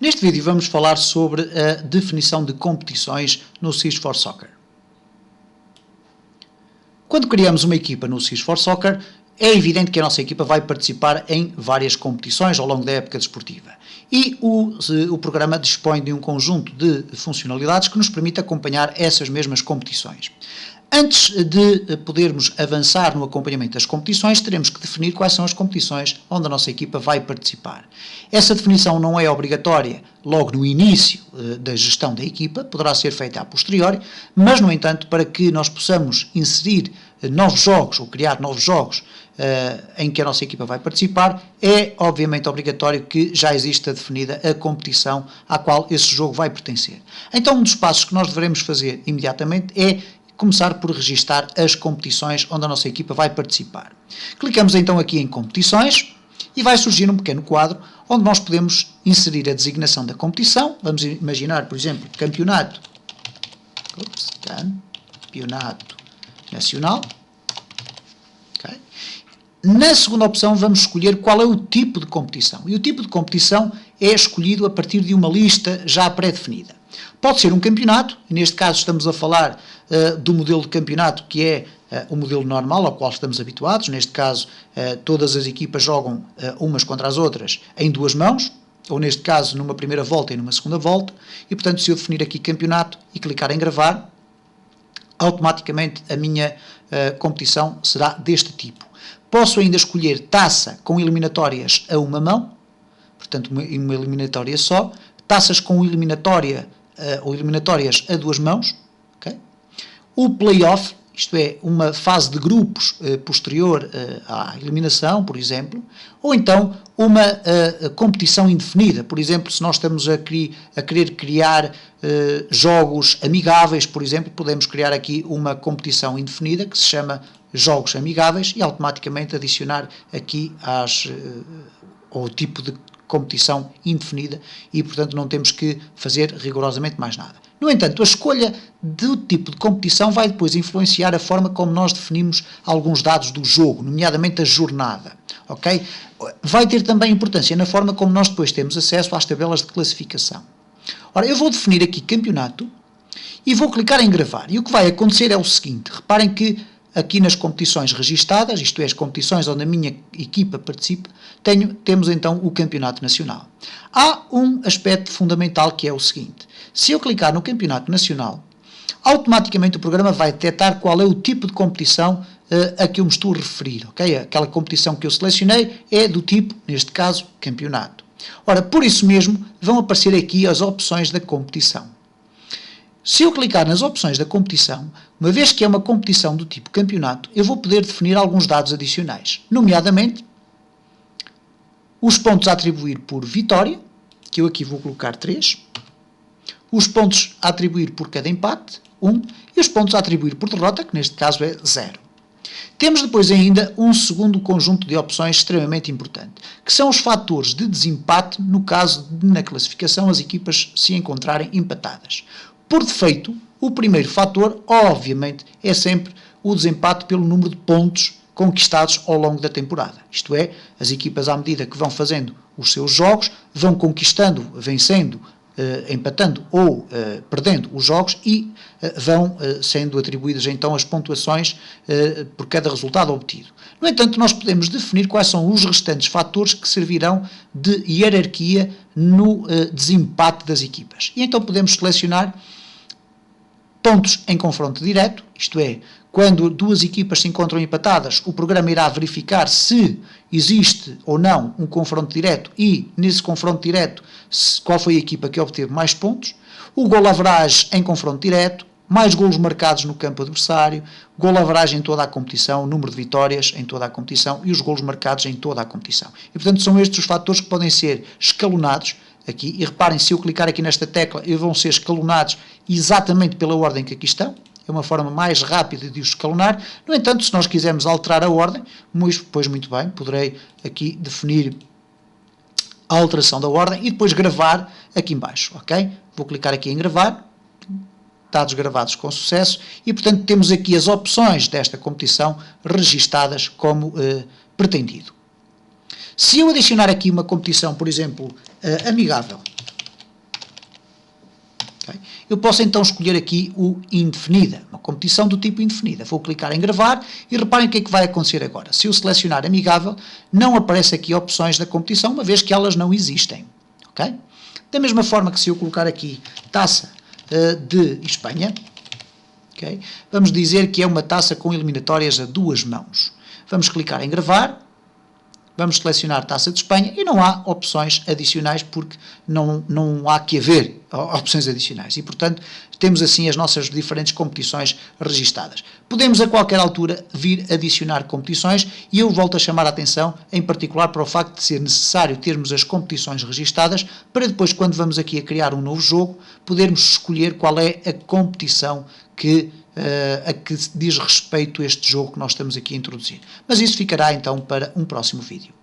Neste vídeo vamos falar sobre a definição de competições no Sims4Soccer. Quando criamos uma equipa no Sims4Soccer, é evidente que a nossa equipa vai participar em várias competições ao longo da época desportiva. E o programa dispõe de um conjunto de funcionalidades que nos permite acompanhar essas mesmas competições. Antes de podermos avançar no acompanhamento das competições, teremos que definir quais são as competições onde a nossa equipa vai participar. Essa definição não é obrigatória logo no início da gestão da equipa, poderá ser feita a posteriori, mas, no entanto, para que nós possamos inserir novos jogos ou criar novos jogos em que a nossa equipa vai participar, é obviamente obrigatório que já exista definida a competição à qual esse jogo vai pertencer. Então, um dos passos que nós devemos fazer imediatamente é começar por registar as competições onde a nossa equipa vai participar. Clicamos então aqui em competições e vai surgir um pequeno quadro onde nós podemos inserir a designação da competição. Vamos imaginar, por exemplo, campeonato nacional. Okay. Na segunda opção vamos escolher qual é o tipo de competição. E o tipo de competição é escolhido a partir de uma lista já pré-definida. Pode ser um campeonato, e neste caso estamos a falar do modelo de campeonato que é o modelo normal ao qual estamos habituados. Neste caso, todas as equipas jogam umas contra as outras em duas mãos, ou neste caso numa primeira volta e numa segunda volta, e portanto se eu definir aqui campeonato e clicar em gravar, automaticamente a minha competição será deste tipo. Posso ainda escolher taça com eliminatórias a uma mão, portanto uma eliminatória só, taças com eliminatória ou eliminatórias a duas mãos, okay? O play-off, isto é, uma fase de grupos posterior à eliminação, por exemplo, ou então uma competição indefinida. Por exemplo, se nós estamos a querer criar jogos amigáveis, por exemplo, podemos criar aqui uma competição indefinida que se chama jogos amigáveis e automaticamente adicionar aqui ao tipo de competição indefinida e, portanto, não temos que fazer rigorosamente mais nada. No entanto, a escolha do tipo de competição vai depois influenciar a forma como nós definimos alguns dados do jogo, nomeadamente a jornada, ok? Vai ter também importância na forma como nós depois temos acesso às tabelas de classificação. Ora, eu vou definir aqui campeonato e vou clicar em gravar. E o que vai acontecer é o seguinte, reparem que aqui nas competições registadas, isto é, as competições onde a minha equipa participa, temos então o campeonato nacional. Há um aspecto fundamental que é o seguinte, se eu clicar no campeonato nacional, automaticamente o programa vai detectar qual é o tipo de competição a que eu me estou a referir, ok? Aquela competição que eu selecionei é do tipo, neste caso, campeonato. Ora, por isso mesmo, vão aparecer aqui as opções da competição. Se eu clicar nas opções da competição, uma vez que é uma competição do tipo campeonato, eu vou poder definir alguns dados adicionais, nomeadamente os pontos a atribuir por vitória, que eu aqui vou colocar 3, os pontos a atribuir por cada empate, 1, e os pontos a atribuir por derrota, que neste caso é 0. Temos depois ainda um segundo conjunto de opções extremamente importante, que são os fatores de desempate no caso de, na classificação, as equipas se encontrarem empatadas. Por defeito, o primeiro fator, obviamente, é sempre o desempate pelo número de pontos conquistados ao longo da temporada. Isto é, as equipas, à medida que vão fazendo os seus jogos, vão conquistando, vencendo, empatando ou perdendo os jogos e vão sendo atribuídas então as pontuações por cada resultado obtido. No entanto, nós podemos definir quais são os restantes fatores que servirão de hierarquia no desempate das equipas. E então podemos selecionar pontos em confronto direto, isto é, quando duas equipas se encontram empatadas, o programa irá verificar se existe ou não um confronto direto e, nesse confronto direto, qual foi a equipa que obteve mais pontos, o gol average em confronto direto, mais golos marcados no campo adversário, gol average em toda a competição, número de vitórias em toda a competição e os golos marcados em toda a competição. E, portanto, são estes os fatores que podem ser escalonados aqui, e reparem, se eu clicar aqui nesta tecla, eles vão ser escalonados exatamente pela ordem que aqui estão, é uma forma mais rápida de os escalonar. No entanto, se nós quisermos alterar a ordem, pois muito bem, poderei aqui definir a alteração da ordem e depois gravar aqui em baixo, ok? Vou clicar aqui em gravar, dados gravados com sucesso, e portanto temos aqui as opções desta competição registadas como pretendido. Se eu adicionar aqui uma competição, por exemplo, amigável, eu posso então escolher aqui o indefinida, uma competição do tipo indefinida. Vou clicar em gravar e reparem o que é que vai acontecer agora. Se eu selecionar amigável, não aparece aqui opções da competição, uma vez que elas não existem. Okay? Da mesma forma que se eu colocar aqui taça de Espanha, okay? Vamos dizer que é uma taça com eliminatórias a 2 mãos. Vamos clicar em gravar, vamos selecionar taça de Espanha e não há opções adicionais porque não há que haver opções adicionais e, portanto, temos assim as nossas diferentes competições registadas. Podemos a qualquer altura vir adicionar competições e eu volto a chamar a atenção em particular para o facto de ser necessário termos as competições registadas para depois, quando vamos aqui a criar um novo jogo, podermos escolher qual é a competição a que diz respeito este jogo que nós estamos aqui a introduzir. Mas isso ficará então para um próximo vídeo.